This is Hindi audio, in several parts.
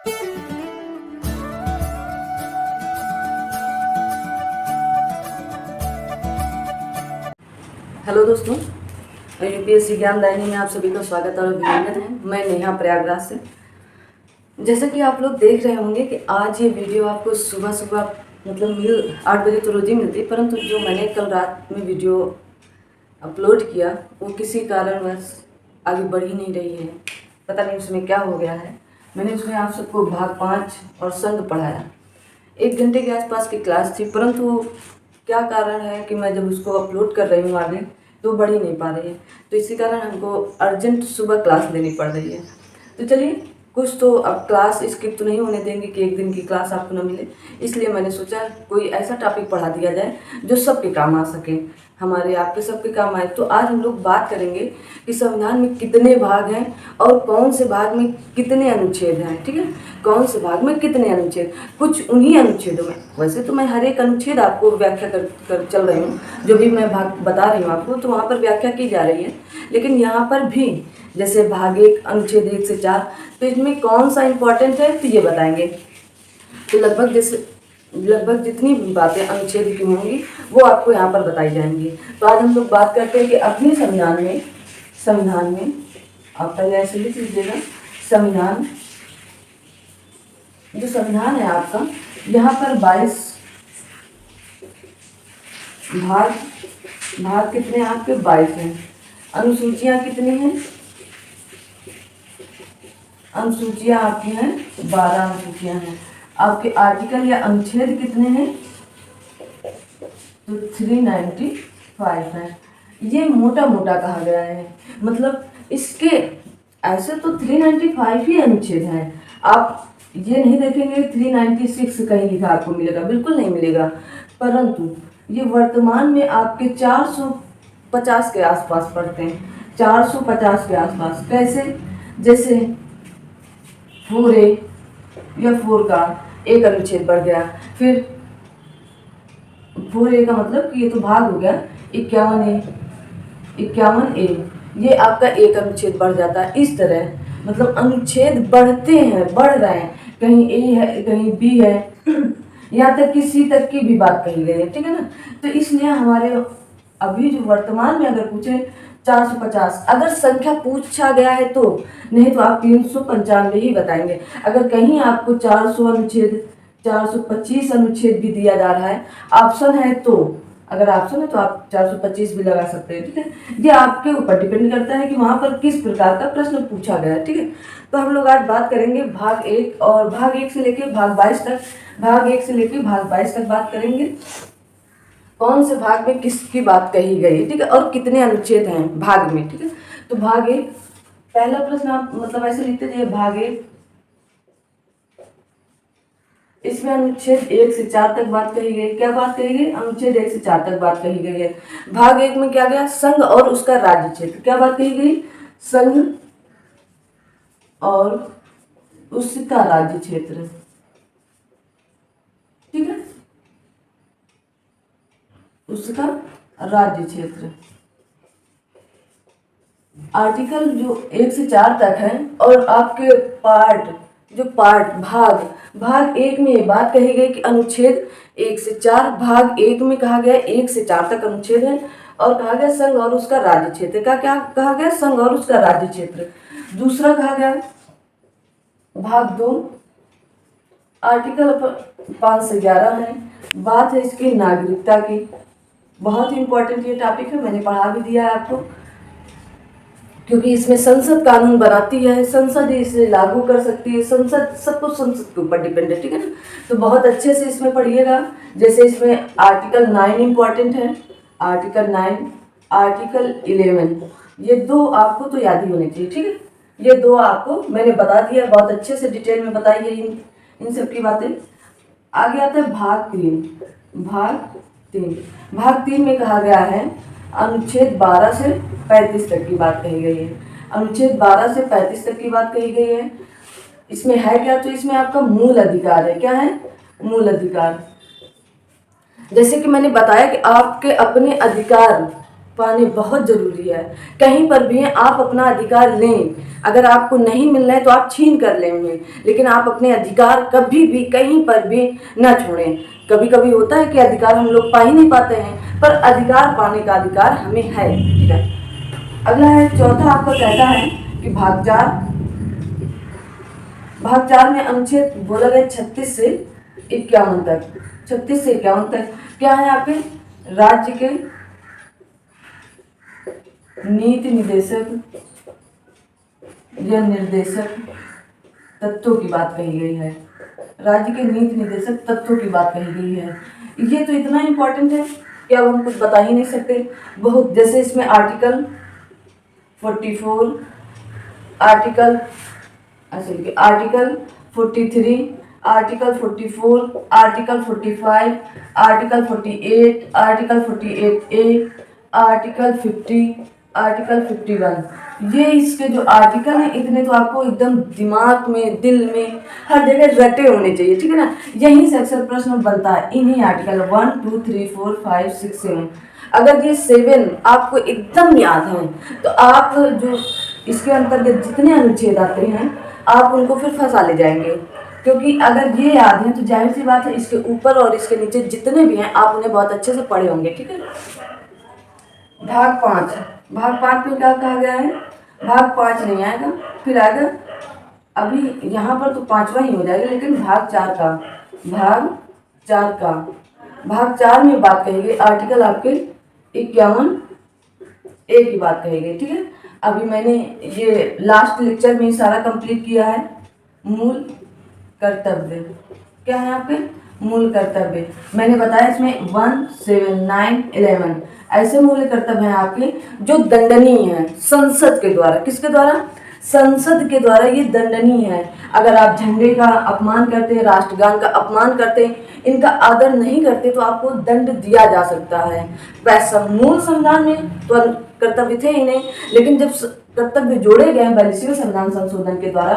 हेलो दोस्तों, यूपीएससी ज्ञानदायिनी में आप सभी का स्वागत और अभिनंदन है। मैं नेहा प्रयागराज से। जैसा कि आप लोग देख रहे होंगे कि आज ये वीडियो आपको सुबह सुबह मतलब 8 बजे तो रोज ही मिलती है, परंतु जो मैंने कल रात में वीडियो अपलोड किया वो किसी कारणवश आगे बढ़ ही नहीं रही है। पता नहीं उसमें क्या हो गया है। मैंने उसमें आप सबको भाग 5 और संघ पढ़ाया। 1 घंटे के आसपास की क्लास थी, परंतु क्या कारण है कि मैं जब उसको अपलोड कर रही हूँ आगे तो बढ़ ही नहीं पा रही है। तो इसी कारण हमको अर्जेंट सुबह क्लास लेनी पड़ रही है। तो चलिए, कुछ तो अब क्लास स्किप तो नहीं होने देंगे कि 1 दिन की क्लास आपको न मिले। इसलिए मैंने सोचा कोई ऐसा टॉपिक पढ़ा दिया जाए जो सबके काम आ सके, हमारे आपके सबके काम आए। तो आज हम लोग बात करेंगे कि संविधान में कितने भाग हैं और कौन से भाग में कितने अनुच्छेद हैं। ठीक है, कौन से भाग में कितने अनुच्छेद, कुछ उन्हीं अनुच्छेदों में। वैसे तो मैं हर एक अनुच्छेद आपको व्याख्या कर चल रही हूँ, जो भी मैं भाग बता रही हूँ आपको तो वहाँ पर व्याख्या की जा रही है। लेकिन यहाँ पर भी जैसे भाग 1 अनुच्छेद 1 से 4, तो इसमें कौन सा इम्पोर्टेंट है तो ये बताएंगे। तो लगभग जितनी भी बातें अनुच्छेद की होंगी वो आपको यहाँ पर बताई जाएंगी। तो आज हम लोग बात करते हैं कि अपने संविधान में आप पहले ऐसे लिख लीजिएगा। जो संविधान है आपका, यहाँ पर 22 भाग कितने हैं आपके? 22 हैं। अनुसूचियाँ कितनी हैं? अनुसूचियाँ आपकी हैं 12 अनुसूचियाँ हैं। आपके आर्टिकल या अनुच्छेद कितने हैं? तो 395 है। ये मोटा मोटा कहा गया है, मतलब इसके ऐसे तो 395 ही अनुच्छेद हैं। आप ये नहीं देखेंगे 396 कहीं लिखा आपको मिलेगा, बिल्कुल नहीं मिलेगा। परंतु ये वर्तमान में आपके 450 के आसपास पड़ते हैं, 450 के आसपास। कैसे? जैसे 4A या 4 का एक अनुच्छेद बढ़ गया, फिर 4A का मतलब कि ये तो भाग हो गया 51A, ये आपका एक अनुच्छेद बढ़ जाता है। इस तरह मतलब अनुच्छेद बढ़ते हैं, बढ़ रहे हैं, कहीं A है कहीं B है, यहाँ तक कि C तक की भी बात कही गई है। ठीक है ना? तो इसलिए हमारे अभी जो वर्तमान में अगर पूछे 450, अगर संख्या पूछा गया है तो, नहीं तो आप 395 ही बताएंगे। अगर कहीं आपको 400 अनुच्छेद 425 अनुच्छेद भी दिया जा रहा है, ऑप्शन है तो, अगर ऑप्शन है तो आप 425 भी लगा सकते हैं। ठीक है, ये आपके ऊपर डिपेंड करता है कि वहाँ पर किस प्रकार का प्रश्न पूछा गया है। ठीक है, तो हम लोग आज बात करेंगे भाग 1 और भाग 1 से लेके भाग 22 तक। भाग 1 से लेके भाग 22 तक बात करेंगे, कौन से भाग में किसकी बात कही गई है। ठीक है, और कितने अनुच्छेद हैं भाग में। ठीक है, तो भाग 1, पहला प्रश्न आप मतलब ऐसे लिखते जाइए, भाग 1, इसमें अनुच्छेद 1 से 4 तक बात कही गई। क्या बात कही गई? अनुच्छेद 1 से 4 तक बात कही गई है। भाग 1 में क्या गया? संघ और उसका राज्य क्षेत्र। क्या बात कही गई? संघ और उसका राज्य क्षेत्र। ठीक है, उसका राज्य क्षेत्र। आर्टिकल जो 1 से 4 तक है, और आपके भाग 1 में ये बात कही गई कि अनुच्छेद 1 से 4, भाग 1 में कहा गया 1 से 4 तक अनुच्छेद है, और कहा गया संघ और उसका राज्य क्षेत्र का। क्या कहा गया? संघ और उसका राज्य क्षेत्र। दूसरा कहा गया भाग 2, आर्टिकल 5 से 11 है, बात है इसकी नागरिकता की। बहुत ही इंपॉर्टेंट ये टॉपिक है, मैंने पढ़ा भी दिया है आपको, क्योंकि इसमें संसद कानून बनाती है, संसद इसे लागू कर सकती है, संसद सब कुछ संसद के ऊपर डिपेंड है। ठीक है ना? तो बहुत अच्छे से इसमें पढ़िएगा। जैसे इसमें आर्टिकल 9 इम्पॉर्टेंट है, आर्टिकल 9, आर्टिकल 11, ये 2 आपको तो याद ही होने चाहिए। ठीक है, ये 2 आपको मैंने बता दिया, बहुत अच्छे से डिटेल में बताई है इन सब की बातें। आगे आता है भाग 3। भाग 3 में कहा गया है अनुच्छेद 12 से 35 तक की बात कही गई है। अनुच्छेद 12 से 35 तक की बात कही गई है। इसमें है क्या? तो इसमें आपका मूल अधिकार है। क्या है? मूल अधिकार। जैसे कि मैंने बताया कि आपके अपने अधिकार पाने बहुत ज़रूरी है। कहीं पर भी आप अपना अधिकार लें, अगर आपको नहीं मिल रहा है तो आप छीन कर लेंगे, लेकिन आप अपने अधिकार कभी भी कहीं पर भी न छोड़ें। कभी कभी होता है कि अधिकार हम लोग पा ही नहीं पाते हैं, पर अधिकार पाने का अधिकार हमें है। ठीक है, अगला है चौथा, आपका कहता है कि भाग 4 में अनुच्छेद बोला गया 36 से 51 तक। 36 से 51 तक क्या है आपके? राज्य के नीति निदेशक या निर्देशक तत्वों की बात कही गई है। राज्य के नीति निदेशक तत्वों की बात कही गई है। ये तो इतना इम्पोर्टेंट है कि अब हम कुछ बता ही नहीं सकते। बहुत, जैसे इसमें article 44, article 43, article 44, article 45, article 48, article 48A, article 50, article 51। ये इसके जो आर्टिकल हैं इतने तो आपको एकदम दिमाग में, दिल में, हर जगह रटे होने चाहिए। ठीक है ना, यहीं से अक्सर प्रश्न बनता है। इन्हीं आर्टिकल 1, 2, 3, 4, 5, 6, 7, अगर ये 7 आपको एकदम याद हैं तो आप जो इसके अंतर्गत जितने अनुच्छेद आते हैं आप उनको फिर फंसा ले जाएंगे, क्योंकि अगर ये याद है तो जाहिर सी बात है इसके ऊपर और इसके नीचे जितने भी हैं आप उन्हें बहुत अच्छे से पढ़े होंगे। ठीक है, भाग 5 में क्या कहा गया है? भाग 5 नहीं आएगा, फिर आएगा, अभी यहाँ पर तो 5वां ही हो जाएगा, लेकिन भाग 4 का, भाग 4 में बात कही गई आर्टिकल आपके 51A की बात कही गई। ठीक है, अभी मैंने ये लास्ट लेक्चर में सारा कंप्लीट किया है। मूल कर्तव्य क्या है आपके? मूल कर्तव्य मैंने बताया इसमें 1, 7, 9, 11 ऐसे मूल कर्तव्य हैं आपके जो दंडनीय हैं संसद के द्वारा। किसके द्वारा? संसद के द्वारा ये दंडनीय है। अगर आप झंडे का अपमान करते हैं, राष्ट्रगान का अपमान करते हैं, इनका आदर नहीं करते तो आपको दंड दिया जा सकता है। वैसा मूल संविधान में तो कर्तव्य थे ही नहीं, लेकिन जब कर्तव्य जोड़े गए 42वें संविधान संशोधन के द्वारा,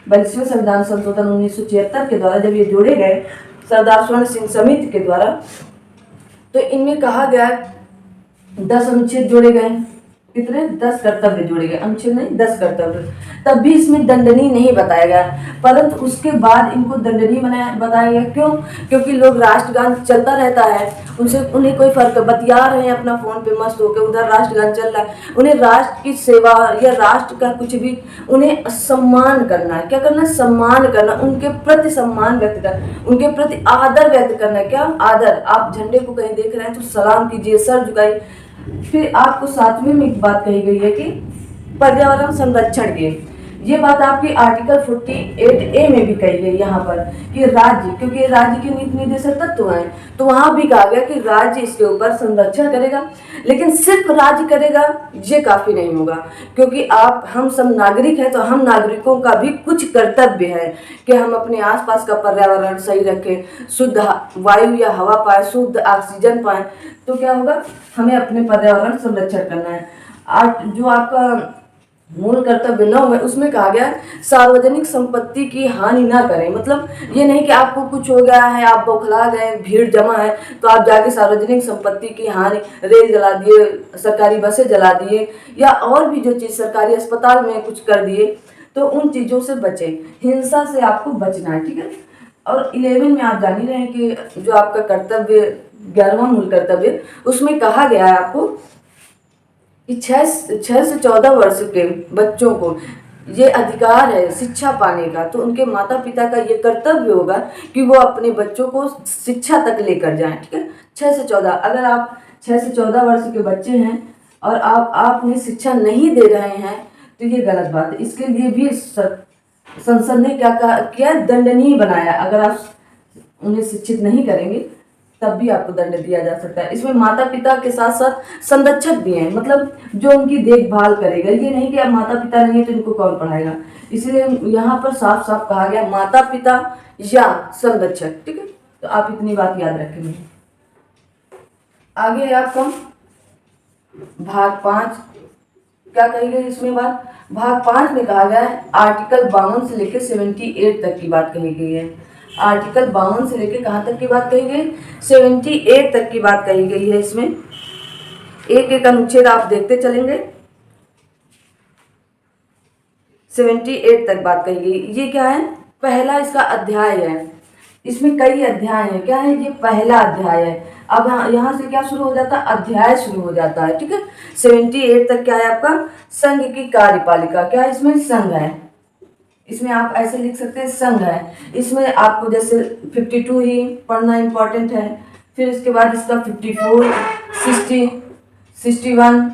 42वें संविधान संशोधन 1976 के द्वारा जब ये जोड़े गए सरदार स्वर्ण सिंह समिति के द्वारा, तो इनमें कहा गया 10 अनुच्छेद जोड़े गए। कितने? 10 कर्तव्य जोड़े गए, अनुच्छेद नहीं 10 कर्तव्य। तब भी इसमें दंडनीय नहीं बताया गया, परंतु उसके बाद इनको दंडनीय बताया गया। क्यों? क्योंकि लोग राष्ट्रगान चलता रहता है, उन्हें कोई फर्क, बतिया रहे हैं अपना फोन पे मस्त होकर, उधर राष्ट्रगान चल रहा है, उन्हें राष्ट्र की सेवा या राष्ट्र का कुछ भी, उन्हें सम्मान करना है। क्या करना है? सम्मान करना, उनके प्रति सम्मान व्यक्त करना, उनके प्रति आदर व्यक्त करना है। क्या आदर? आप झंडे को कहीं देख रहे हैं तो सलाम कीजिए, सर झुकाइए। फिर आपको 7वें में एक बात कही गई है कि पर्यावरण संरक्षण के, ये बात आपकी आर्टिकल 48A में भी कही गई यहाँ पर कि राज्य, क्योंकि राज्य के नीति निदेशक तत्व हैं, तो वहाँ भी कहा गया कि राज्य इसके ऊपर संरक्षण करेगा। लेकिन सिर्फ राज्य करेगा ये काफ़ी नहीं होगा, क्योंकि हम सब नागरिक हैं, तो हम नागरिकों का भी कुछ कर्तव्य है कि हम अपने आसपास का पर्यावरण सही रखें, शुद्ध वायु या हवा पाए, शुद्ध ऑक्सीजन पाए। तो क्या होगा? हमें अपने पर्यावरण संरक्षण करना है। जो आपका मूल कर्तव्य 9 है उसमें कहा गया सार्वजनिक संपत्ति की हानि ना करें। मतलब ये नहीं कि आपको कुछ हो गया है, आप बौखला गए, भीड़ जमा है, तो आप जाके सार्वजनिक संपत्ति की हानि, रेल जला दिए, सरकारी बसें जला दिए, या और भी जो चीज़, सरकारी अस्पताल में कुछ कर दिए, तो उन चीज़ों से बचें। हिंसा से आपको बचना है। ठीक है, और 11 में आप जान ही रहे हैं कि जो आपका कर्तव्य 11वां मूल कर्तव्य, उसमें कहा गया है आपको कि 6 से 14 वर्ष के बच्चों को ये अधिकार है शिक्षा पाने का, तो उनके माता पिता का ये कर्तव्य होगा कि वो अपने बच्चों को शिक्षा तक लेकर जाएं। ठीक है, 6 से 14, अगर आप 6 से 14 वर्ष के बच्चे हैं और आप उन्हें शिक्षा नहीं दे रहे हैं तो ये गलत बात है। इसके लिए भी संसद ने क्या दंडनीय बनाया। अगर आप उन्हें शिक्षित नहीं करेंगे तब भी आपको दंड दिया जा सकता है। इसमें माता पिता के साथ साथ संरक्षक भी हैं, मतलब जो उनकी देखभाल करेगा। ये नहीं कि अब माता पिता नहीं है तो इनको कौन पढ़ाएगा, इसलिए यहाँ पर साफ साफ कहा गया माता पिता या संरक्षक। ठीक है, तो आप इतनी बात याद रखेंगे। आगे है आपका भाग 5, क्या कही गई इसमें बात? भाग 5 में कहा गया है आर्टिकल 52 से लेकर 78 तक की बात कही गई है। आर्टिकल 52 से लेकर कहाँ तक की बात कही गई? 78 तक की बात कही गई है। इसमें एक एक अनुच्छेद आप देखते चलेंगे। 78 तक बात कही गई। ये क्या है? पहला इसका अध्याय है। इसमें कई अध्याय हैं। क्या है? ये पहला अध्याय है। अब यहाँ से क्या शुरू हो जाता है? अध्याय शुरू हो जाता है। ठीक है, 78 तक क्या है आपका? संघ की कार्यपालिका। क्या है? इसमें संघ है। इसमें आप ऐसे लिख सकते हैं संघ है। इसमें आपको जैसे 52 ही पढ़ना इंपॉर्टेंट है। फिर इसके बाद इसका 54, 60, 61,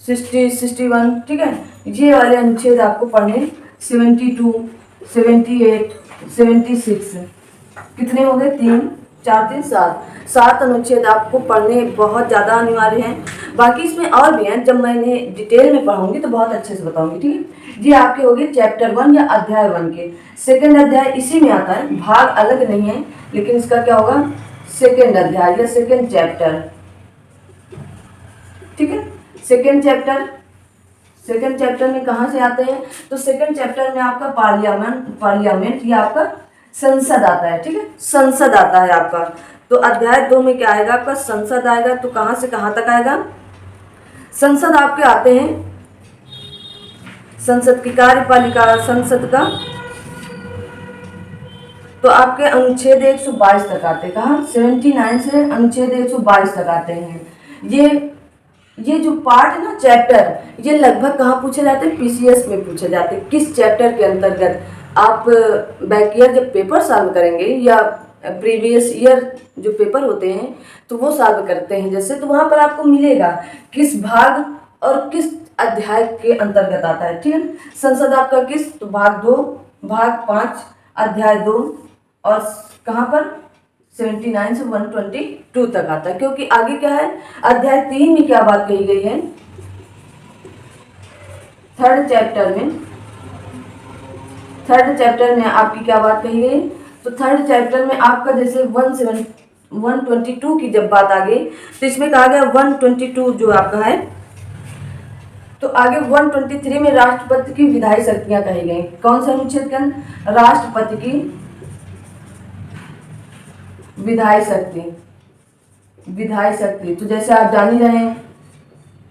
61। ठीक है, ये वाले अनुच्छेद आपको पढ़ने। 72, 78, 76। कितने हो गए? 3, 4, 3, 7। 7 अनुच्छेद आपको पढ़ने बहुत ज़्यादा अनिवार्य हैं। बाकी इसमें और भी हैं, जब मैंने डिटेल में पढ़ाऊंगी तो बहुत अच्छे से बताऊंगी। ठीक है, ये आपके हो गए चैप्टर 1 या अध्याय 1 के। सेकेंड अध्याय इसी में आता है, भाग अलग नहीं है, लेकिन इसका क्या होगा? सेकेंड अध्याय या सेकेंड चैप्टर। ठीक है, सेकेंड चैप्टर में कहाँ से आते हैं? तो सेकेंड चैप्टर में आपका पार्लियामेंट या आपका संसद आता है। ठीक है, संसद आता है आपका। तो अध्याय 2 में क्या आएगा आपका? संसद आएगा। तो कहाँ से कहाँ तक आएगा? संसद आपके आते हैं, संसद की कार्यपालिका, संसद का। तो आपके अनुच्छेद 122 तक आते हैं। कहाँ? 79 से अनुच्छेद 122 तक आते हैं। ये जो पार्ट है ना, चैप्टर, ये लगभग कहाँ पूछे जाते हैं? पीसीएस में पूछे जाते हैं। किस चैप्टर के अंतर्गत? आप बैक ईयर जब पेपर सॉल्व करेंगे या प्रीवियस ईयर जो पेपर होते हैं तो वो सॉल्व करते हैं जैसे, तो वहाँ पर आपको मिलेगा किस भाग और किस अध्याय के अंतर्गत आता है। ठीक है, संसद आपका किस? तो भाग 2, भाग 5, अध्याय 2। और कहाँ पर? 79 से 122 तक आता है। क्योंकि आगे क्या है? अध्याय 3 में क्या बात कही गई है? थर्ड चैप्टर में आपकी क्या बात कही गई? तो थर्ड चैप्टर में आपका जैसे 122 की जब बात आ गई तो इसमें कहा गया 122 जो आपका है। तो आगे 123 में राष्ट्रपति की विधायी शक्तियां कही गई। कौन सा अनुच्छेद के अंदर? राष्ट्रपति की विधायी शक्ति। तो जैसे आप जान ही रहे हैं,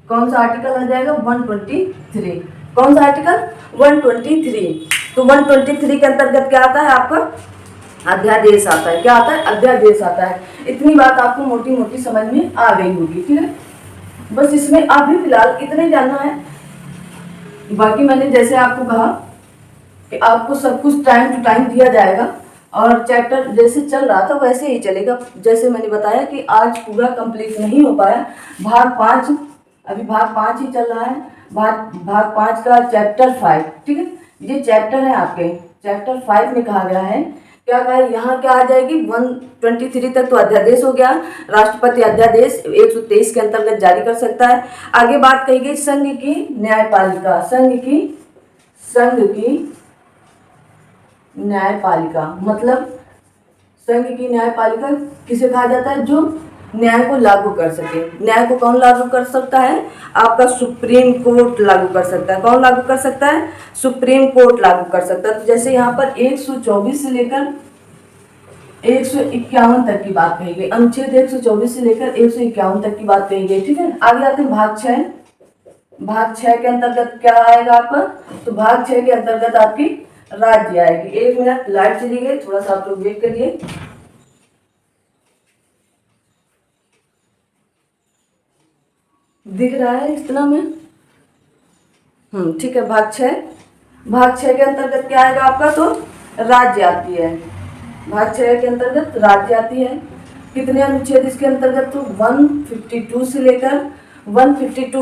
कौन सा आर्टिकल आ जाएगा? 123। कौन सा आर्टिकल? 123। तो 123 के अंतर्गत क्या आता है आपका? अध्यादेश आता है। क्या आता है? अध्यादेश आता है। इतनी बात आपको मोटी मोटी समझ में आ गई होगी। ठीक है, बस इसमें अभी फिलहाल इतना ही जानना है। बाकी मैंने जैसे आपको कहा कि आपको सब कुछ टाइम टू टाइम दिया जाएगा और चैप्टर जैसे चल रहा था वैसे ही चलेगा। जैसे मैंने बताया कि आज पूरा कंप्लीट नहीं हो पाया। भाग 5, अभी भाग 5 ही चल रहा है। भाग 5 का चैप्टर 5। ठीक है, ये चैप्टर है आपके। चैप्टर 5 में कहा गया है, क्या कहा है? यहाँ क्या आ जाएगी? 123 तक तो अध्यादेश हो गया। राष्ट्रपति अध्यादेश 123 के अंतर्गत जारी कर सकता है। आगे बात कही गई संघ की न्यायपालिका। संघ की न्यायपालिका मतलब संघ की न्यायपालिका किसे कहा जाता है? जो न्याय को लागू कर सके। न्याय को कौन लागू कर सकता है? आपका सुप्रीम कोर्ट लागू कर सकता है। कौन लागू कर सकता है? सुप्रीम कोर्ट लागू कर सकता है। तो जैसे यहाँ पर 124 से लेकर 151 तक की बात कही गई। अनुच्छेद 124 से लेकर 151 तक की बात कही गई। ठीक है, आगे आते हैं भाग 6। भाग 6 के अंतर्गत क्या आएगा आपका? तो भाग 6 के अंतर्गत आपकी राज्य आएगी। 1 मिनट, लाइट चली गई, थोड़ा सा आप लोग वेट करिए। दिख रहा है इतना में? ठीक है, भाग 6 के अंतर्गत क्या आएगा आपका? तो राज्य आती है। भाग 6 के अंतर्गत राज्य आती है। कितने अनुच्छेद इसके अंतर्गत? तो 152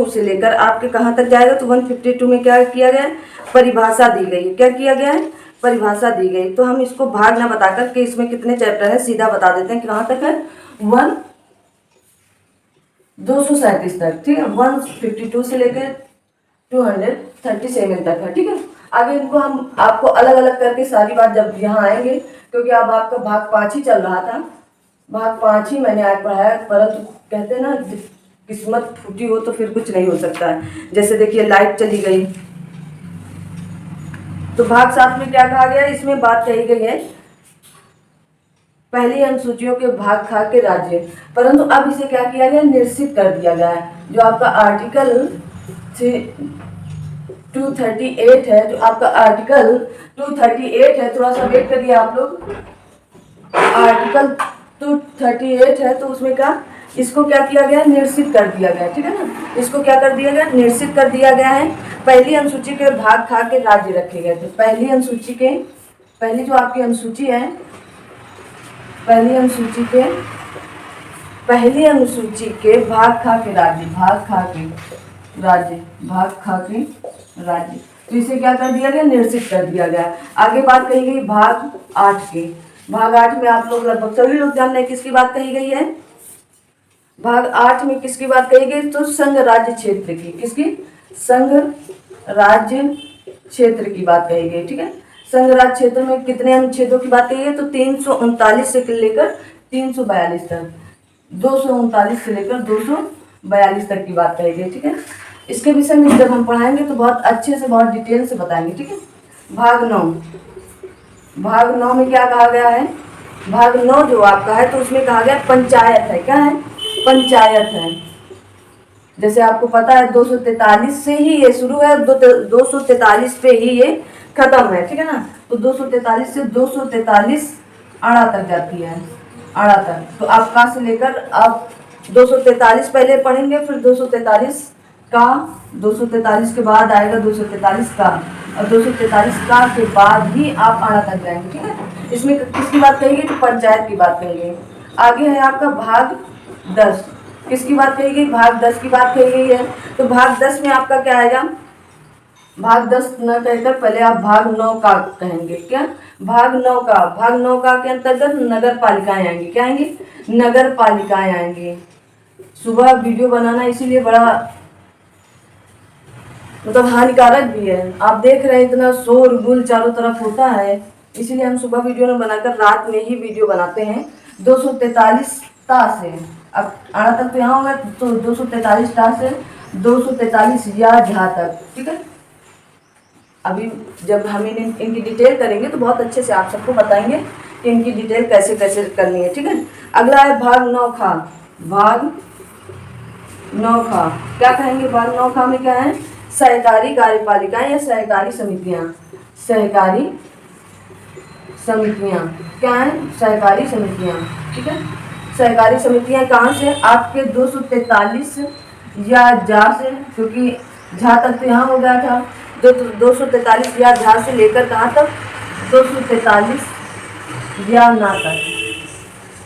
से लेकर आपके कहाँ तक जाएगा? तो 152 में क्या किया गया है? परिभाषा दी गई है। क्या किया गया है? परिभाषा दी गई। तो हम इसको भाग ना बताकर के इसमें कितने चैप्टर है सीधा बता देते हैं कि कहाँ तक है। 237 तक। ठीक है, 152 से लेकर 237 तक है। ठीक है, आगे इनको हम आपको अलग अलग करके सारी बात जब यहाँ आएंगे, क्योंकि अब आपका भाग 5 ही चल रहा था। भाग 5 ही मैंने आज पढ़ाया, परंतु कहते हैं ना किस्मत फूटी हो तो फिर कुछ नहीं हो सकता है। जैसे देखिए लाइट चली गई। तो भाग 7 में क्या कहा गया? इसमें बात कही गई है पहली अनुसूचियों के भाग खा के राज्य, परंतु अब इसे क्या किया गया, निश्चित कर दिया गया है। जो आपका आर्टिकल 238 है, जो आपका आर्टिकल 238 है, थोड़ा सा वेट करिए आप लोग। आर्टिकल 238 है, तो उसमें क्या, इसको क्या किया गया, निश्चित कर दिया गया, ठीक है ना। इसको क्या कर दिया गया, निश्चित कर दिया गया है। पहली अनुसूची के भाग खा के राज्य रखे गए थे। पहली अनुसूची के, पहली जो आपकी अनुसूची है, पहली अनुसूची के भाग खा के राज्य, भाग खा के राज्य, भाग खा के राज्य, तो इसे क्या कर दिया गया, निश्चित कर दिया गया। आगे बात कही गई भाग 8 के। भाग 8 में आप लोग लगभग सभी लोग जान रहे हैं किसकी बात कही गई है। भाग 8 में किसकी बात कही गई, तो संघ राज्य क्षेत्र की, किसकी, संघ राज्य क्षेत्र की बात कही गई, ठीक है। संघ राज्य क्षेत्र में कितने अनुच्छेदों की बात कही है, तो 339 से लेकर 342 तक, 239 से लेकर 242 तक की बात कही गई, ठीक है। इसके विषय में जब हम पढ़ाएंगे तो बहुत अच्छे से, बहुत डिटेल से बताएंगे, ठीक है। भाग 9, भाग 9 में क्या कहा गया है, भाग 9 जो आपका है, तो उसमें कहा गया पंचायत है। क्या है, पंचायत है। जैसे आपको पता है 243 से ही ये शुरू है, 243 पे ही ये खत्म है, ठीक है ना। तो 243 से 243 आड़ा तक जाती है, आड़ा तक। तो आप का से लेकर आप 243 पहले पढ़ेंगे, फिर 243 का, 243 के बाद आएगा 243 का, और 243 का के बाद ही आप आड़ा तक जाएंगे, ठीक है। इसमें किसकी बात कही गई, तो पंचायत की बात कही गई। आगे है आपका भाग 10, किसकी बात कही गई, भाग 10 की बात कही गई है। तो भाग 10 में आपका क्या आएगा, भाग 10 न कहकर पहले आप भाग 9 का कहेंगे। क्या, भाग 9 का, भाग 9 का के अंतर्गत नगर पालिकाएं आएंगी। क्या आएंगी, नगर पालिकाएं आएंगी। सुबह वीडियो बनाना इसीलिए बड़ा मतलब हानिकारक भी है। आप देख रहे हैं इतना शोर गुल चारों तरफ होता है, इसीलिए हम सुबह वीडियो न बनाकर रात में ही वीडियो बनाते हैं। 243 ता से, अब आड़ा तक तो यहाँ होगा, तो 243 ता से 243 या झा तक, ठीक है। अभी जब हम इनकी डिटेल करेंगे तो बहुत अच्छे से आप सबको बताएंगे कि इनकी डिटेल कैसे कैसे करनी है, ठीक है। अगला है भाग 9 खा, भाग 9 खा क्या कहेंगे, भाग 9 खा में क्या है, सहकारी कार्यपालिकाएं या सहकारी समितियां, सहकारी समितियां, क्या है, सहकारी समितियां, ठीक है। सहकारी समितियां कहाँ से, आपके 243 या जा से, क्योंकि झा तक तो यहाँ हो गया था, जो 243 या झा से लेकर कहाँ तक, 243 या ना तक।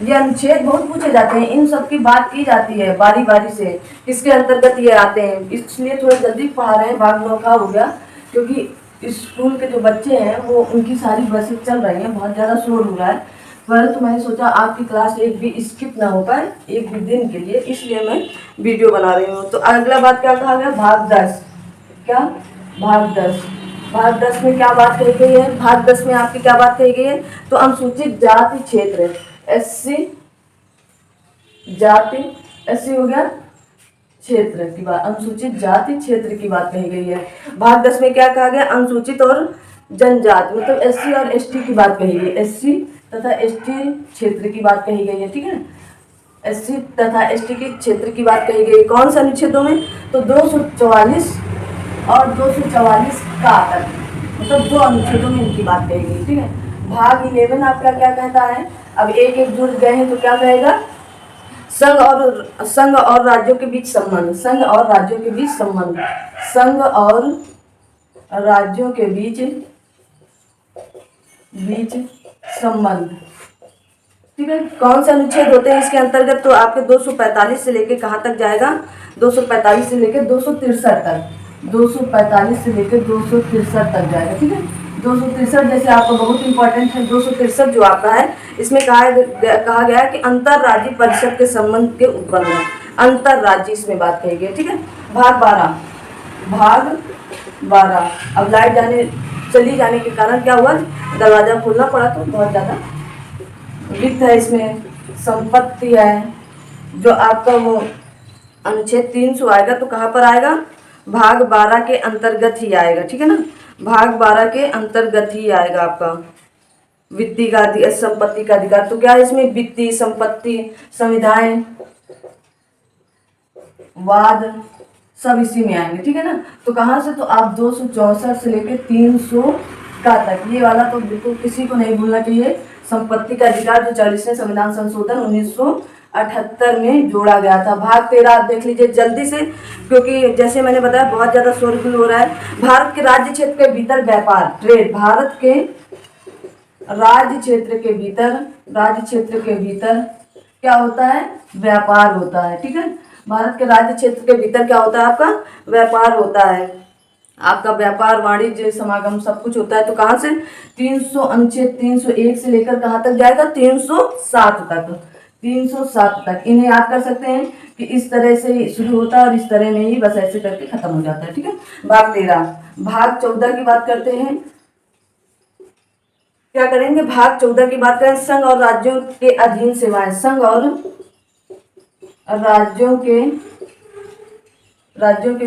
ये अनुच्छेद बहुत पूछे जाते हैं, इन सब की बात की जाती है बारी बारी से, किसके अंतर्गत ये आते हैं, इसलिए थोड़ा जल्दी पढ़ा रहे हैं। भाग 9 का हो गया, क्योंकि स्कूल के जो बच्चे हैं वो उनकी सारी बसें चल रही हैं, बहुत ज़्यादा शोर हो रहा है, परंतु मैंने सोचा आपकी क्लास एक भी स्किप ना हो पाए एक भी दिन के लिए, इसलिए मैं वीडियो बना रही हूँ। तो अगला बात क्या कहा गया, भाग 10, क्या, भाग 10, भाग 10 में क्या बात कही गई है, भाग 10 में आपकी क्या बात कही गई है, तो अनुसूचित जाति क्षेत्र, SC जाति, SC हो गया क्षेत्र की बात, अनुसूचित जाति क्षेत्र की बात कही गई है। भाग 10 में क्या कहा गया, अनुसूचित और जनजाति, मतलब SC और ST की बात कही गई, SC तथा ST क्षेत्र की बात कही गई है, ठीक है। SC तथा ST के क्षेत्र की बात कही गई, कौन से अनुच्छेदों में, तो 244 और 244 का तक, मतलब 2 अनुच्छेदों में इनकी बात कही गई, ठीक है। भाग 11 आपका क्या कहता है, अब एक एक जुड़ गए हैं तो क्या कहेगा, संघ और राज्यों के बीच संबंध, संघ और राज्यों के बीच संबंध, संघ और राज्यों के बीच संबंध, ठीक है। कौन से अनुच्छेद होते हैं इसके अंतर्गत, तो आपके 245 से लेके कहाँ तक जाएगा, 245 से लेकर 263 तक, 245 से लेकर 263 तक जाएगा, ठीक है। 263 जैसे आपको बहुत इंपॉर्टेंट है, 263 जो आपका है, इसमें कहा गया है कि अंतर राज्य परिषद के संबंध के उत्पन्न है, अंतर राज्य इसमें बात कही गई, ठीक है। भाग 12, भाग 12, अब लाइट चली जाने के कारण क्या हुआ, दरवाजा खोलना पड़ा, तो बहुत ज़्यादा वित्त है इसमें, संपत्ति है, जो आपका वो अनुच्छेद 300 आएगा, तो कहाँ पर आएगा, भाग 12 के अंतर्गत ही आएगा, ठीक है ना, भाग 12 के अंतर्गत ही आएगा आपका, वित्तीय का अधिकार, संपत्ति का अधिकार। तो क्या है इसमें, वित्तीय, संपत्ति, संविधान, वाद, सब इसी में आएंगे, ठीक है ना। तो कहाँ से, तो आप 264 से लेकर 300 का तक, ये वाला तो बिल्कुल किसी को नहीं भूलना चाहिए। संपत्ति का अधिकार जो 40वें संविधान संशोधन 1978 में जोड़ा गया था। भाग 13 आप देख लीजिए जल्दी से, क्योंकि जैसे मैंने बताया बहुत ज्यादा शोरगुल हो रहा है। भारत के राज्य क्षेत्र के भीतर व्यापार, ट्रेड, भारत के राज्य क्षेत्र के भीतर क्या होता है, व्यापार होता है, ठीक है। भारत के राज्य क्षेत्र के भीतर क्या होता है, आपका व्यापार होता है, आपका व्यापार, वाणिज्य, समागम, सब कुछ होता है। तो कहाँ से, 300 अनुच्छेद 301 से लेकर कहाँ तक जाएगा, 307 तक, 307 तक। इन्हें याद कर सकते हैं कि इस तरह से शुरू होता है और इस तरह में ही बस ऐसे करके खत्म हो जाता है, ठीक है। भाग 13। भाग 14 की बात करते हैं, क्या करेंगे, भाग 14 की बात करें, संघ और राज्यों के अधीन सेवाएं, संघ और राज्यों के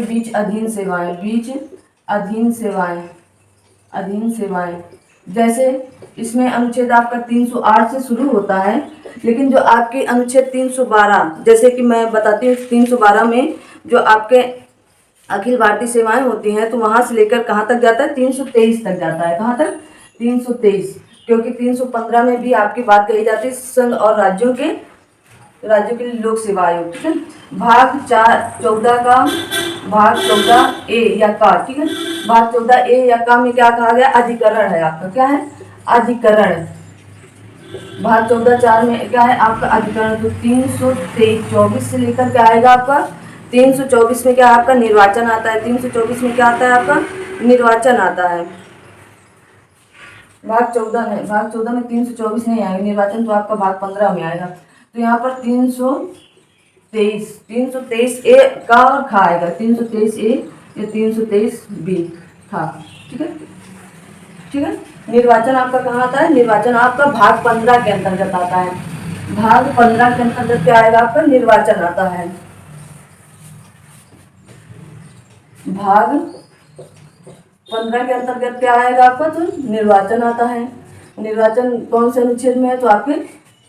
बीच अधीन सेवाएं, जैसे इसमें अनुच्छेद आपका 308 से शुरू होता है, लेकिन जो आपके अनुच्छेद 312, जैसे कि मैं बताती हूँ, 312 में जो आपके अखिल भारतीय सेवाएं होती हैं, तो वहां से लेकर कहाँ तक जाता है, 323 तक जाता है। कहाँ तक, 323, क्योंकि 315 में भी आपकी बात कही जाती है संघ और राज्यों के लिए लोक सेवा आयोग, ठीक है। भाग 14 ए या का, ठीक है। भाग 14 ए या का में क्या कहा गया, अधिकरण है आपका, क्या है, अधिकरण। भाग 14(4) में क्या है आपका, अधिकरण। तो 324 से लेकर क्या आएगा आपका, 324 में क्या आपका निर्वाचन आता है, 324 में क्या आता है आपका, निर्वाचन आता है। भाग 14 में 324 नहीं आएगा निर्वाचन, तो आपका भाग 15 में आएगा। तो यहाँ पर 323 ए का और खा आएगा, 323 ए या 323 बी खा, ठीक है, ठीक है। निर्वाचन आपका कहाँ आता है, निर्वाचन आपका भाग 15 के अंतर्गत आता है। भाग 15 के अंतर्गत क्या आएगा आपका, निर्वाचन आता है। भाग 15 के अंतर्गत क्या आएगा आपका, तो निर्वाचन आता है। निर्वाचन कौन से अनुच्छेद में है, तो आपके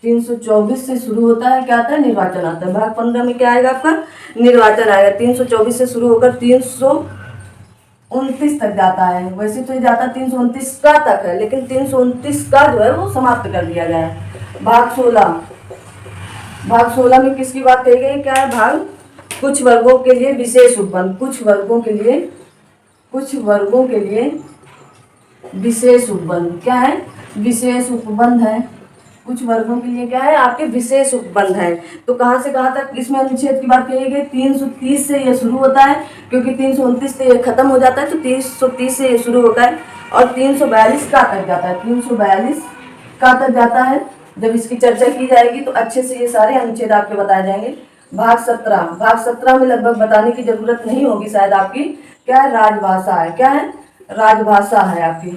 324 से शुरू होता है, क्या आता है, निर्वाचन आता है। भाग 15 में क्या आएगा आपका, निर्वाचन आएगा। 324 से शुरू होकर 329 तक जाता है। वैसे तो ये जाता 329 का तक है, लेकिन 329 का जो है वो समाप्त कर दिया गया है। भाग 16 में किसकी बात कही गई, क्या है, भाग कुछ वर्गों के लिए विशेष उपबंध, कुछ वर्गों के लिए विशेष उपबंध, क्या है, विशेष उपबंध है। कुछ वर्गों के लिए क्या है, आपके विशेष उपबंध है। तो कहाँ से कहाँ तक इसमें अनुच्छेद की बात कही गई, 330 से ये शुरू होता है, क्योंकि 329 से ये खत्म हो जाता है, तो 330 से ये शुरू होता है और 342 का तक जाता है, 342 का तक जाता है। जब इसकी चर्चा की जाएगी तो अच्छे से ये सारे अनुच्छेद आपके बताए जाएंगे। भाग 17 में लगभग बताने की जरूरत नहीं होगी शायद आपकी, क्या है, राजभाषा है, क्या है, राजभाषा है आपकी,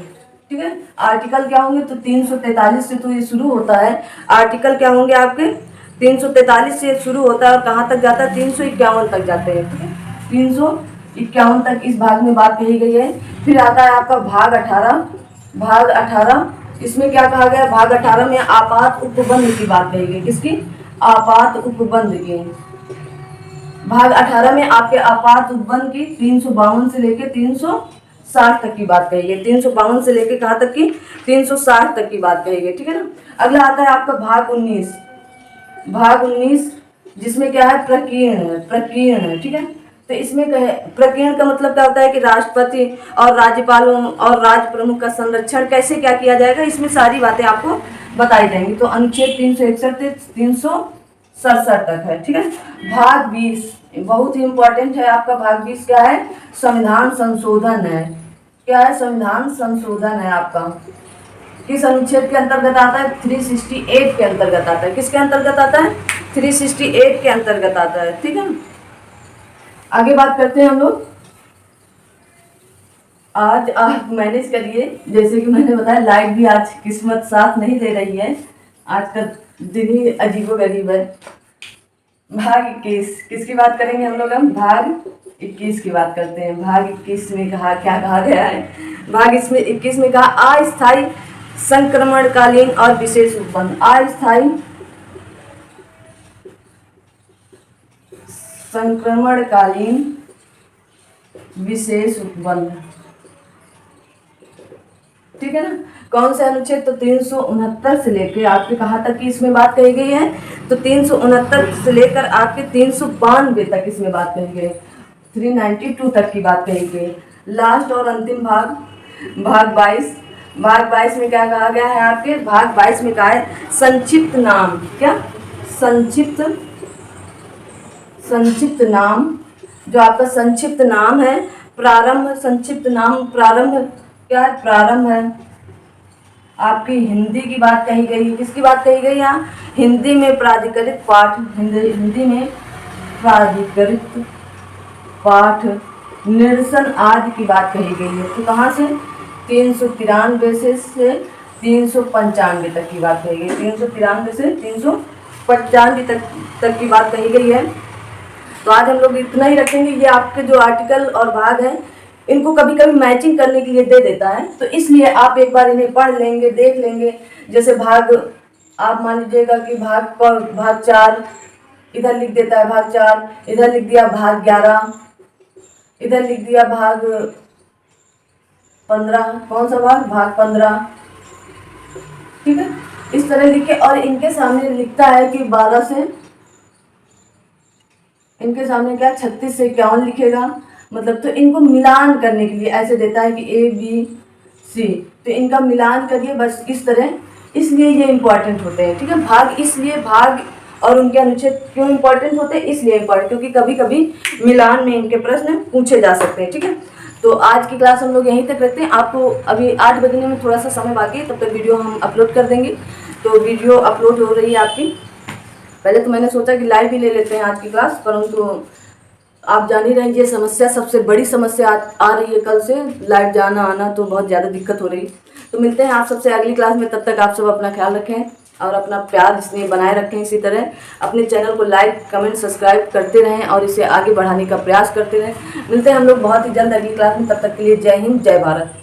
ठीक है। आर्टिकल क्या होंगे, तो 343 से तो ये शुरू होता है। आर्टिकल क्या होंगे आपके, 343 से शुरू होता है और कहाँ तक जाता है, 351 तक जाते हैं, ठीक है। 351 तक इस भाग में बात कही गई है। फिर आता है आपका भाग 18। इसमें क्या कहा गया, भाग 18 में आपात उपबंध की बात कही गई, किसकी, आपात उपबंध की। भाग 18 में आपके आपात उपबंध की 352 से लेकर 360 तक की बात कही गई, 352 से लेकर कहाँ तक की, 360 तक की बात कही गई, ठीक है ना। अगला आता है आपका भाग 19, जिसमें क्या है, प्रकीर्ण, ठीक है। तो इसमें प्रकीर्ण का मतलब क्या होता है कि राष्ट्रपति और राज्यपालों और राज्य प्रमुख का संरक्षण कैसे क्या किया जाएगा, इसमें सारी बातें आपको बताई जाएंगी। तो अनुच्छेद 361 से 367 तक है, ठीक है। भाग 20 बहुत ही इंपॉर्टेंट है आपका, भाग 20 क्या है, संविधान संशोधन है, क्या है, संविधान संशोधन है आपका। किस अनुच्छेद के अंतर्गत आता है, 368 के अंतर्गत आता है। किसके अंतर्गत आता है, 368 के अंतर्गत आता है, ठीक है। आगे बात करते हैं हम लोग। आज आप मैनेज करिए, जैसे कि मैंने बताया लाइट भी आज किस्मत साथ नहीं दे रही है, आज का दिन ही अजीबोगरीब है। भाग 21 किसकी बात करेंगे हम लोग, हम भाग 21 की बात करते हैं। भाग 21 में कहा, क्या कहा गया है, भाग इसमें 21 में कहा, अस्थायी संक्रमणकालीन और विशेष उपबंध। अस्थायी संक्रमणकालीन विशेष उपबंध, ठीक है ना। कौन से अनुच्छेद? तो 369 से लेकर आपके कहाँ तक की इसमें बात कही गई है? तो 369 से लेकर आपके 392 तक इसमें बात कही गई, 392 तक की बात कही गई। लास्ट और अंतिम भाग, भाग 22। भाग 22 में क्या कहा गया है आपके? भाग 22 में कहा है संक्षिप्त नाम। क्या? संक्षिप्त नाम, जो आपका संक्षिप्त नाम है, प्रारंभ, संक्षिप्त नाम प्रारंभ, क्या है? प्रारंभ है। आपकी हिंदी की बात कही गई, किसकी बात कही गई यहाँ? हिंदी में प्राधिकृत पाठ, हिंदी में प्राधिकृत पाठ, निरसन आदि की बात कही गई है। तो कहाँ से? 393 से 395 तक की बात कही गई, 393 से 395 तक की बात कही गई है। तो आज हम लोग इतना ही रखेंगे। ये आपके जो आर्टिकल और भाग हैं, इनको कभी कभी मैचिंग करने के लिए दे देता है, तो इसलिए आप एक बार इन्हें पढ़ लेंगे, देख लेंगे। जैसे भाग, आप मान लीजिएगा कि भाग 4 इधर लिख देता है, भाग 4 इधर लिख दिया, भाग 11 इधर लिख दिया, भाग 15, कौन सा भाग? भाग 15, ठीक है। इस तरह लिखे, और इनके सामने लिखता है कि 12 से, इनके सामने क्या 36 से 51 लिखेगा, मतलब तो इनको मिलान करने के लिए ऐसे देता है कि ABC, तो इनका मिलान करिए बस इस तरह। इसलिए ये इम्पॉर्टेंट होते हैं, ठीक है। भाग, इसलिए भाग और उनके अनुच्छेद क्यों इम्पॉर्टेंट होते हैं? इसलिए इम्पॉर्टेंट क्योंकि कभी कभी मिलान में इनके प्रश्न पूछे जा सकते हैं, ठीक है। तो आज की क्लास हम लोग यहीं तक रखते हैं। आपको अभी 8 बजने में थोड़ा सा समय बाकी है, तब तक वीडियो हम अपलोड कर देंगे। तो वीडियो अपलोड हो रही है आपकी। पहले तो मैंने सोचा कि लाइव ही ले लेते हैं आज की क्लास, परंतु आप जान ही रहे हैं ये समस्या, सबसे बड़ी समस्या आ रही है कल से, लाइव जाना आना, तो बहुत ज़्यादा दिक्कत हो रही है। तो मिलते हैं आप सबसे अगली क्लास में। तब तक आप सब अपना ख्याल रखें और अपना प्यार इसमें बनाए रखें। इसी तरह अपने चैनल को लाइक, कमेंट, सब्सक्राइब करते रहें और इसे आगे बढ़ाने का प्रयास करते रहें। मिलते हैं हम लोग बहुत ही जल्द अगली क्लास में। तब तक के लिए जय हिंद, जय भारत।